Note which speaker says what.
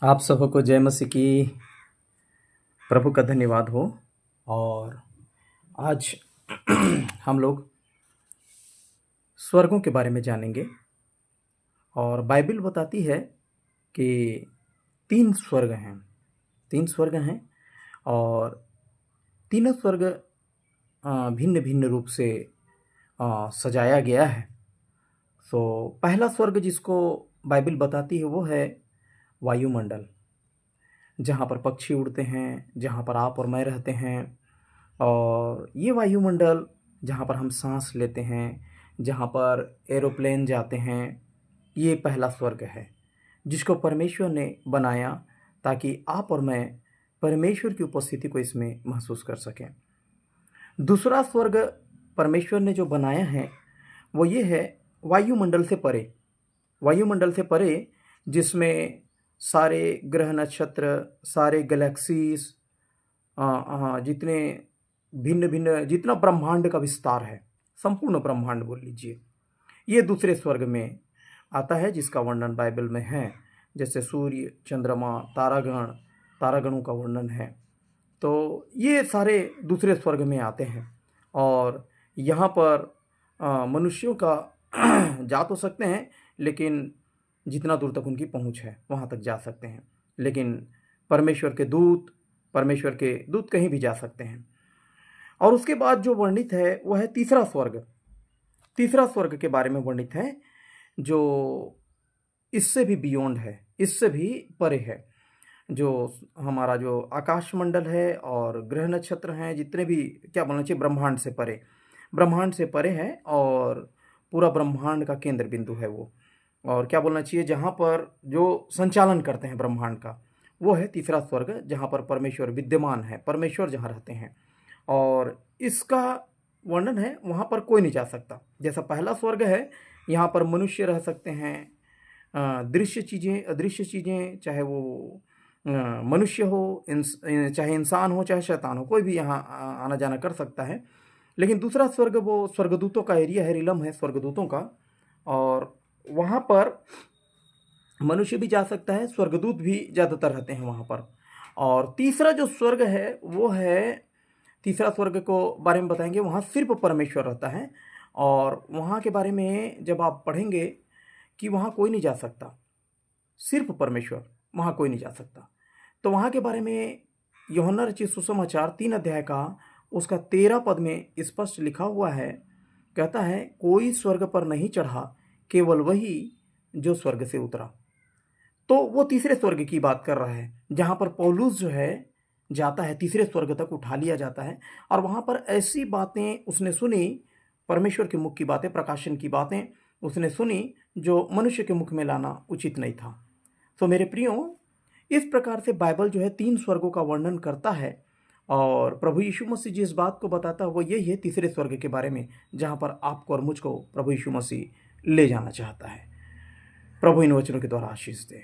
Speaker 1: आप सबको जय मसीह की। प्रभु का धन्यवाद हो। और आज हम लोग स्वर्गों के बारे में जानेंगे। और बाइबल बताती है कि तीन स्वर्ग हैं। तीन स्वर्ग हैं और तीनों स्वर्ग भिन्न भिन्न रूप से सजाया गया है। सो पहला स्वर्ग जिसको बाइबल बताती है वो है वायुमंडल, जहाँ पर पक्षी उड़ते हैं, जहाँ पर आप और मैं रहते हैं। और ये वायुमंडल जहाँ पर हम सांस लेते हैं, जहाँ पर एरोप्लेन जाते हैं, ये पहला स्वर्ग है जिसको परमेश्वर ने बनाया ताकि आप और मैं परमेश्वर की उपस्थिति को इसमें महसूस कर सकें। दूसरा स्वर्ग परमेश्वर ने जो बनाया है वो ये है वायुमंडल से परे। वायुमंडल से परे जिसमें सारे ग्रह नक्षत्र, सारे गैलेक्सीज, जितने भिन्न भिन्न जितना ब्रह्मांड का विस्तार है, संपूर्ण ब्रह्मांड बोल लीजिए, ये दूसरे स्वर्ग में आता है जिसका वर्णन बाइबल में है। जैसे सूर्य, चंद्रमा, तारागणों का वर्णन है। तो ये सारे दूसरे स्वर्ग में आते हैं। और यहाँ पर मनुष्यों का जा तो सकते हैं, लेकिन जितना दूर तक उनकी पहुँच है वहाँ तक जा सकते हैं। लेकिन परमेश्वर के दूत कहीं भी जा सकते हैं। और उसके बाद जो वर्णित है वह है तीसरा स्वर्ग। तीसरा स्वर्ग के बारे में वर्णित है जो इससे भी बियॉन्ड है, इससे भी परे है। जो हमारा जो आकाश मंडल है और ग्रह नक्षत्र हैं, जितने भी क्या बोलना चाहिए, ब्रह्मांड से परे है। और पूरा ब्रह्मांड का केंद्र बिंदु है वो। और क्या बोलना चाहिए, जहाँ पर जो संचालन करते हैं ब्रह्मांड का, वो है तीसरा स्वर्ग, जहाँ पर परमेश्वर विद्यमान है, परमेश्वर जहाँ रहते हैं। और इसका वर्णन है वहाँ पर कोई नहीं जा सकता। जैसा पहला स्वर्ग है, यहाँ पर मनुष्य रह सकते हैं। दृश्य चीज़ें, अदृश्य चीज़ें, चाहे वो मनुष्य हो, चाहे इंसान हो, चाहे शैतान हो, कोई भी यहाँ आना जाना कर सकता है। लेकिन दूसरा स्वर्ग वो स्वर्गदूतों का एरिया है, रिलम है स्वर्गदूतों का। और वहाँ पर मनुष्य भी जा सकता है, स्वर्गदूत भी ज़्यादातर रहते हैं वहाँ पर। और तीसरा जो स्वर्ग है वो है, तीसरा स्वर्ग को बारे में बताएंगे, वहाँ सिर्फ परमेश्वर रहता है। और वहाँ के बारे में जब आप पढ़ेंगे कि वहाँ कोई नहीं जा सकता, सिर्फ परमेश्वर, वहाँ कोई नहीं जा सकता। तो वहाँ के बारे में यूहन्ना रचित सुसमाचार 3 अध्याय का उसका 13 पद में स्पष्ट लिखा हुआ है। कहता है, कोई स्वर्ग पर नहीं चढ़ा, केवल वही जो स्वर्ग से उतरा। तो वो तीसरे स्वर्ग की बात कर रहा है, जहाँ पर पौलुस जो है जाता है, तीसरे स्वर्ग तक उठा लिया जाता है। और वहाँ पर ऐसी बातें उसने सुनी, परमेश्वर के मुख की बातें, प्रकाशन की बातें उसने सुनी जो मनुष्य के मुख में लाना उचित नहीं था। तो मेरे प्रियो, इस प्रकार से बाइबल जो है 3 स्वर्गों का वर्णन करता है। और प्रभु यीशु मसीह जिस बात को बताता है वो यही है, तीसरे स्वर्ग के बारे में, जहाँ पर आपको और मुझको प्रभु यीशु मसीह ले जाना चाहता है। प्रभु इन वचनों के द्वारा आशीष दे।